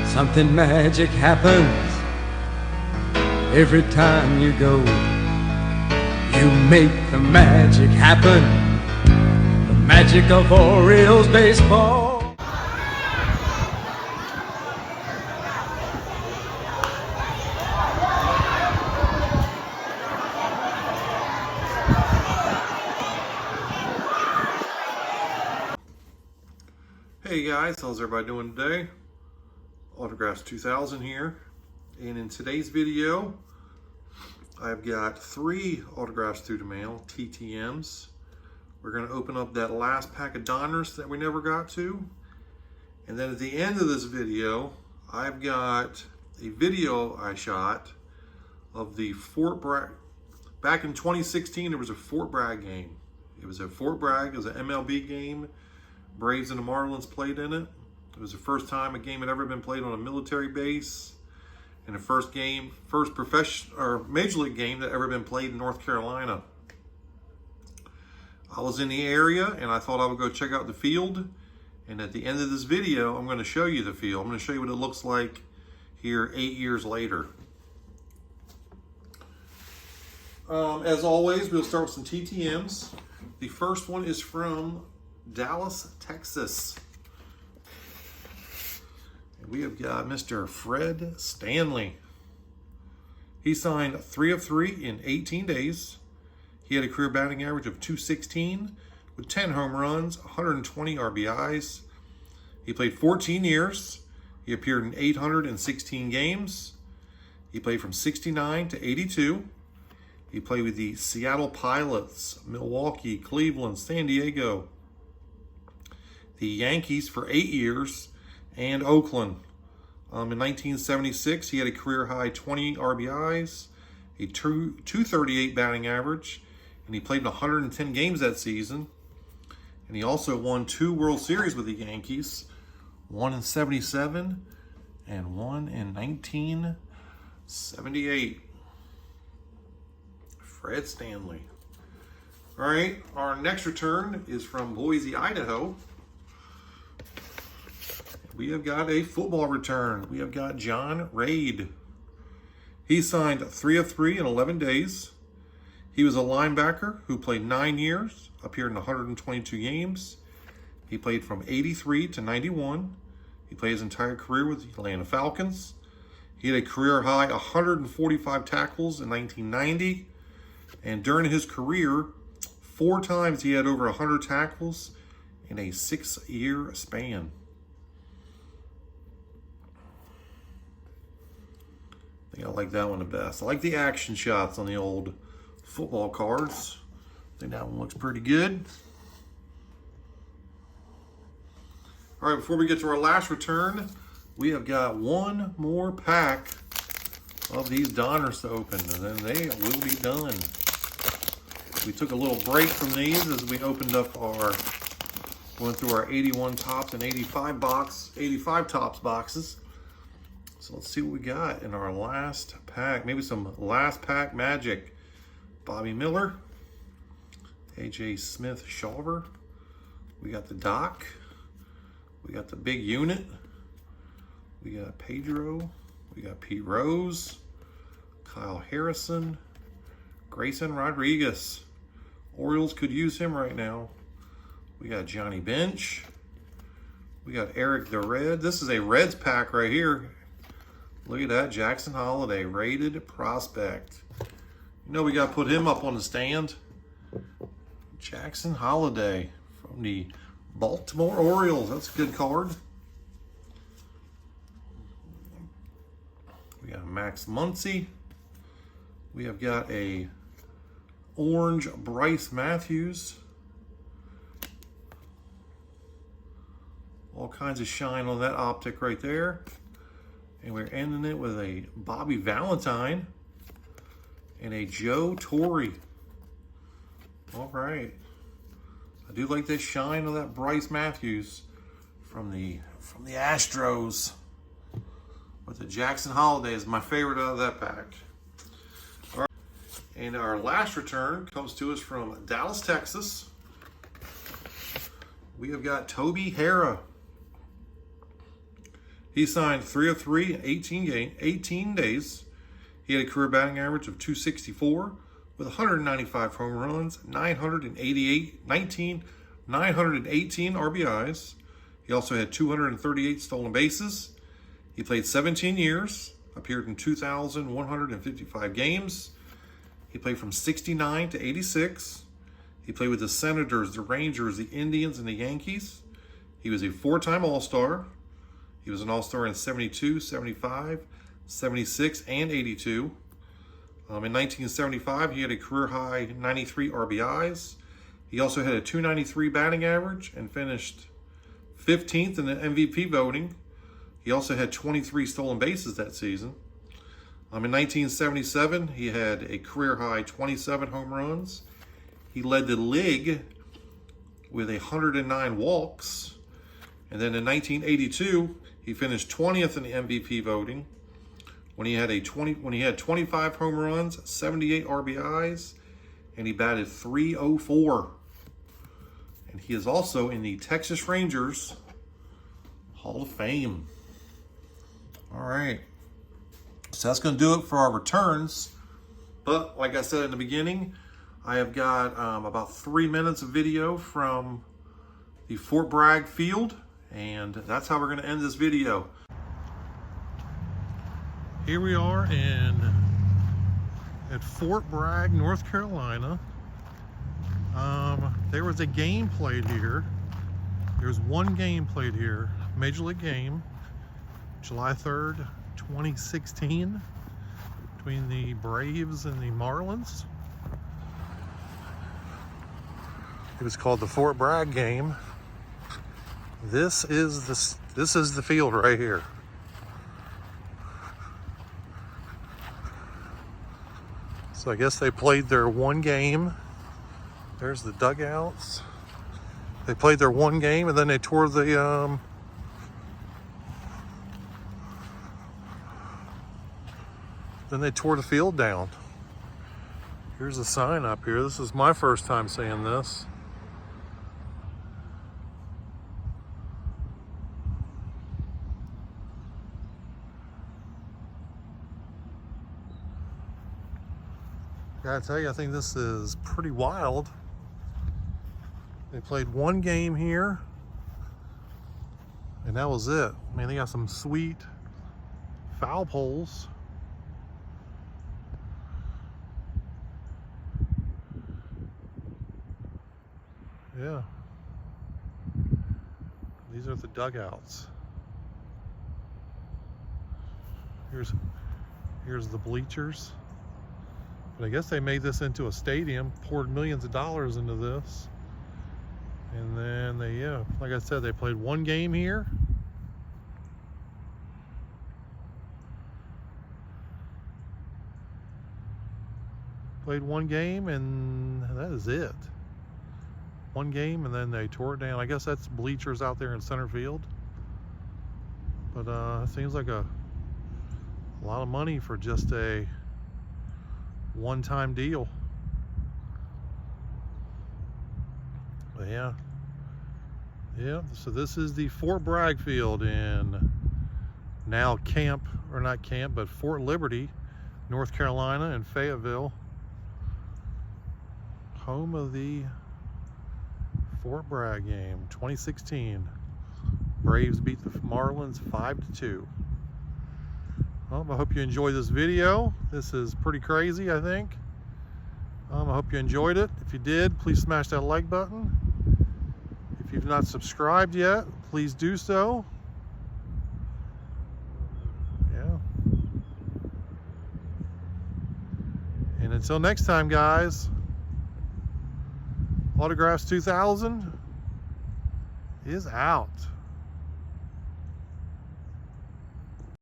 Something magic happens every time you go. You make the magic happen, the magic of Orioles baseball. Hey guys, how's everybody doing today? Autographs 2000 here, and in today's video I've got 3 autographs through the mail, TTMs. We're going to open up that last pack of Donruss that we never got to, and then at the end of this video I've got a video I shot of the Fort Bragg. Back in 2016 there was a Fort Bragg game. It was at Fort Bragg. It was an MLB game. Braves and the Marlins played in it. It was the first time a game had ever been played on a military base, and the first professional or major league game that ever been played in North Carolina. I was in the area and I thought I would go check out the field, and at the end of this video I'm going to show you the field. I'm going to show you what it looks like here 8 years later. As always, we'll start with some TTMs. The first one is from Dallas, Texas. And we have got Mr. Fred Stanley. He signed 3 of 3 in 18 days. He had a career batting average of .216 with 10 home runs, 120 RBIs. He played 14 years. He appeared in 816 games. He played from 69 to 82. He played with the Seattle Pilots, Milwaukee, Cleveland, San Diego, the Yankees for 8 years, and Oakland. In 1976, he had a career-high 20 RBIs, a 238 batting average, and he played in 110 games that season. And he also won 2 World Series with the Yankees, one in 77 and one in 1978. Fred Stanley. All right, our next return is from Boise, Idaho. We have got a football return. We have got John Rade. He signed 3 of 3 in 11 days. He was a linebacker who played 9 years, appeared in 122 games. He played from 83 to 91. He played his entire career with the Atlanta Falcons. He had a career high 145 tackles in 1990. And during his career, 4 times he had over 100 tackles in a 6-year span. I think I like that one the best. I like the action shots on the old football cards. I think that one looks pretty good. All right, before we get to our last return, we have got one more pack of these Donruss to open, and then they will be done. We took a little break from these as we opened up went through our 81 tops and 85 tops boxes. So let's see what we got in our last pack. Maybe some last pack magic. Bobby Miller, A.J. Smith-Shawver. We got the Doc. We got the big unit. We got Pedro. We got Pete Rose, Kyle Harrison, Grayson Rodriguez. Orioles could use him right now. We got Johnny Bench. We got Eric the Red. This is a Reds pack right here. Look at that, Jackson Holiday, rated prospect. You know we got to put him up on the stand. Jackson Holiday from the Baltimore Orioles. That's a good card. We got Max Muncy. We have got a orange Bryce Matthews. All kinds of shine on that optic right there. And we're ending it with a Bobby Valentine and a Joe Torre. All right. I do like this shine on that Bryce Matthews from the Astros. But the Jackson Holiday is my favorite out of that pack. All right. And our last return comes to us from Dallas, Texas. We have got Toby Harrah. He signed 303 in 18 days. He had a career batting average of .264 with 195 home runs, 918 RBIs. He also had 238 stolen bases. He played 17 years, appeared in 2,155 games. He played from 69 to 86. He played with the Senators, the Rangers, the Indians, and the Yankees. He was a 4-time All-Star. He was an All-Star in 72, 75, 76, and 82. In 1975, he had a career-high 93 RBIs. He also had a .293 batting average and finished 15th in the MVP voting. He also had 23 stolen bases that season. In 1977, he had a career-high 27 home runs. He led the league with 109 walks. And then in 1982, he finished 20th in the MVP voting when he had 25 home runs, 78 RBIs, and he batted .304. And he is also in the Texas Rangers Hall of Fame. All right. So that's going to do it for our returns. But like I said in the beginning, I have got about 3 minutes of video from the Fort Bragg field, and that's how we're going to end this video. Here we are at Fort Bragg, North Carolina. There was a game played here. There's one game played here, Major League game, July 3rd, 2016, between the Braves and the Marlins. It was called the Fort Bragg game. This is the field right here. So I guess they played their one game. There's the dugouts. They played their one game and then they tore the field down. Here's a sign up here. This is my first time seeing this. Gotta tell you, I think this is pretty wild. They played one game here, and that was it. Man, they got some sweet foul poles. Yeah. These are the dugouts. Here's the bleachers. But I guess they made this into a stadium, poured millions of dollars into this. And then yeah, like I said, they played one game here. Played one game and that is it. One game and then they tore it down. I guess that's bleachers out there in center field. But it seems like a lot of money for just a one-time deal. But yeah, so this is the Fort Bragg field in now Fort Liberty, North Carolina, in Fayetteville, home of the Fort Bragg game 2016. Braves beat the Marlins 5-2. Well, I hope you enjoyed this video. This is pretty crazy, I think. I hope you enjoyed it. If you did, please smash that like button. If you've not subscribed yet, please do so. Yeah. And until next time, guys, Autographs 2000 is out.